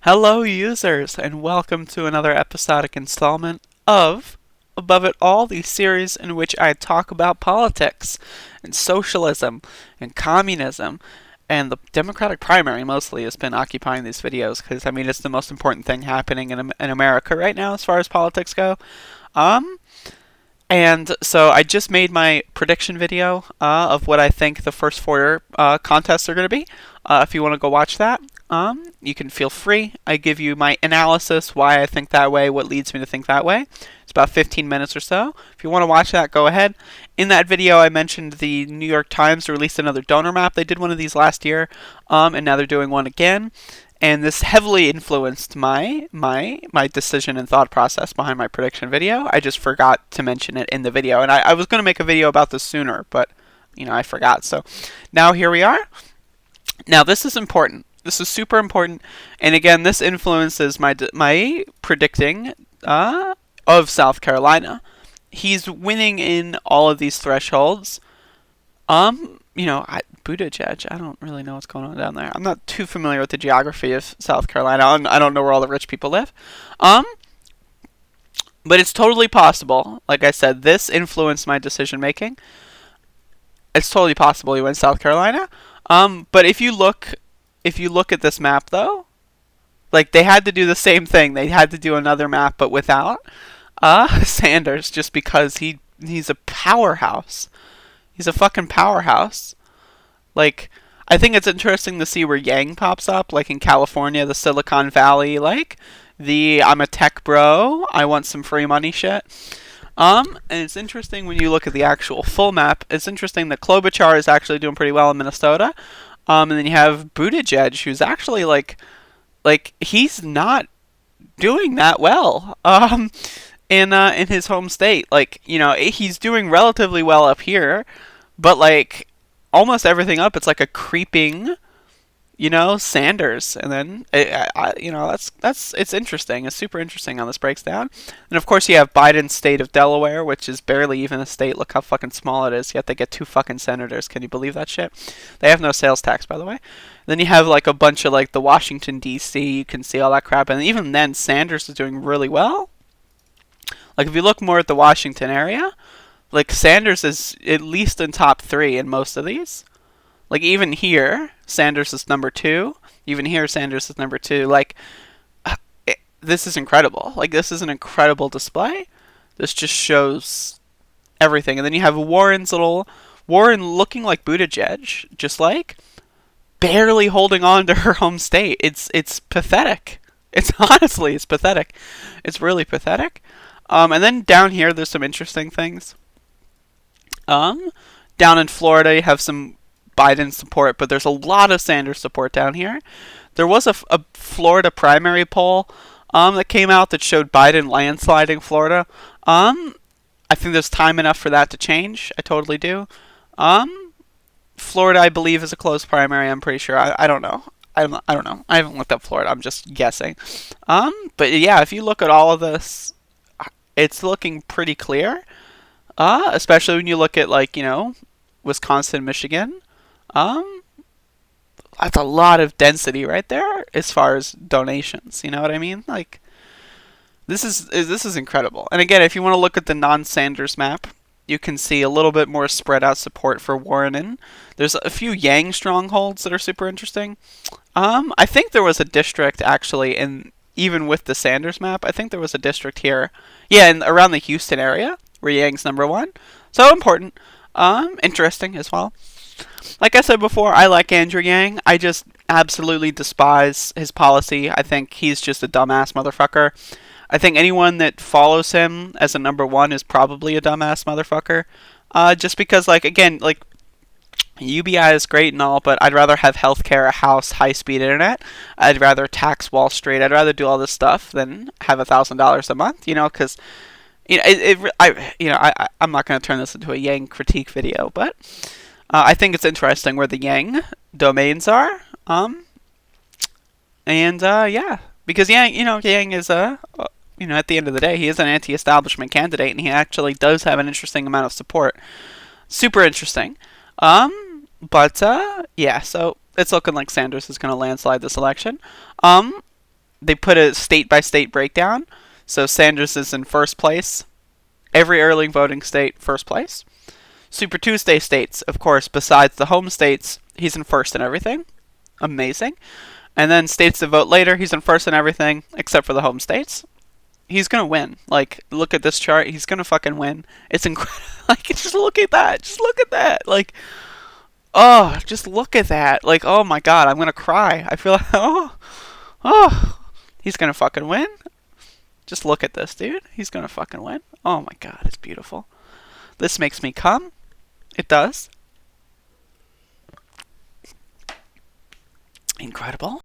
Hello, users, and welcome to another episodic installment of Above It All, the series in which I talk about politics and socialism and communism. And the Democratic primary mostly has been occupying these videos because, it's the most important thing happening in America right now as far as politics go. Um, and so I just made my prediction video of what I think the first four contests are going to be. If you want to go watch that, you can feel free. I give you my analysis, why I think that way, what leads me to think that way. It's about 15 minutes or so. If you want to watch that, go ahead. In that video, I mentioned the New York Times released another donor map. They did one of these last year, and now they're doing one again. And this heavily influenced my decision and thought process behind my prediction video. I just forgot to mention it in the video, and I was going to make a video about this sooner, but I forgot. So now here we are. Now this is important. This is super important, and again, this influences my predicting of South Carolina. He's winning in all of these thresholds. Buttigieg, I don't really know what's going on down there. I'm not too familiar with the geography of South Carolina. I don't know where all the rich people live. But it's totally possible. Like I said, this influenced my decision making. It's totally possible he wins South Carolina. But if you look at this map though, like they had to do the same thing. They had to do another map but without Sanders, just because he's a powerhouse. He's a fucking powerhouse. Like, I think it's interesting to see where Yang pops up, like in California, the Silicon Valley, like the I'm a tech bro, I want some free money shit. And it's interesting when you look at the actual full map. It's interesting that Klobuchar is actually doing pretty well in Minnesota. And then you have Buttigieg, who's actually like he's not doing that well. In his home state, he's doing relatively well up here, but like almost everything up, it's like a creeping, Sanders, and then it's interesting. It's super interesting how this breaks down. And of course, you have Biden's state of Delaware, which is barely even a state. Look how fucking small it is. Yet they get 2 fucking senators. Can you believe that shit? They have no sales tax, by the way. Then you have like a bunch of like the Washington D.C. You can see all that crap, and even then, Sanders is doing really well. Like if you look more at the Washington area, like Sanders is at least in top 3 in most of these. Like even here, Sanders is number 2. Even here, Sanders is number 2. Like, this is incredible. Like this is an incredible display. This just shows everything. And then you have Warren looking like Buttigieg, just like barely holding on to her home state. It's pathetic. It's pathetic. It's really pathetic. And then down here, there's some interesting things. Down in Florida, you have some Biden support, but there's a lot of Sanders support down here. There was a Florida primary poll that came out that showed Biden landsliding Florida. I think there's time enough for that to change. I totally do. Florida, I believe, is a closed primary. I'm pretty sure. I don't know. I don't know. I haven't looked up Florida. I'm just guessing. But yeah, if you look at all of this, it's looking pretty clear. Especially when you look at Wisconsin, Michigan. That's a lot of density right there as far as donations. You know what I mean? Like this is incredible. And again, if you want to look at the non-Sanders map, you can see a little bit more spread out support for Warren. And there's a few Yang strongholds that are super interesting. I think there was a district actually even with the Sanders map. I think there was a district here. Yeah, around the Houston area where Yang's number 1. So important. Interesting as well. Like I said before, I like Andrew Yang. I just absolutely despise his policy. I think he's just a dumbass motherfucker. I think anyone that follows him as a number 1 is probably a dumbass motherfucker. Just because, UBI is great and all, but I'd rather have healthcare, a house, high-speed internet. I'd rather tax Wall Street. I'd rather do all this stuff than have $1,000 a month. Because I'm not going to turn this into a Yang critique video, but I think it's interesting where the Yang domains are. Because Yang is at the end of the day, he is an anti-establishment candidate, and he actually does have an interesting amount of support. Super interesting. So it's looking like Sanders is going to landslide this election. they put a state-by-state breakdown. So Sanders is in first place. Every early voting state, first place. Super Tuesday states, of course, besides the home states, he's in first in everything. Amazing. And then states that vote later, he's in first in everything, except for the home states. He's gonna win. Like, look at this chart. He's gonna fucking win. It's incredible. Like, just look at that. Just look at that. Like, oh, just look at that. Like, oh my god, I'm gonna cry. I feel like, oh, he's gonna fucking win. Just look at this, dude. He's gonna fucking win. Oh my god, it's beautiful. This makes me come. It does. Incredible.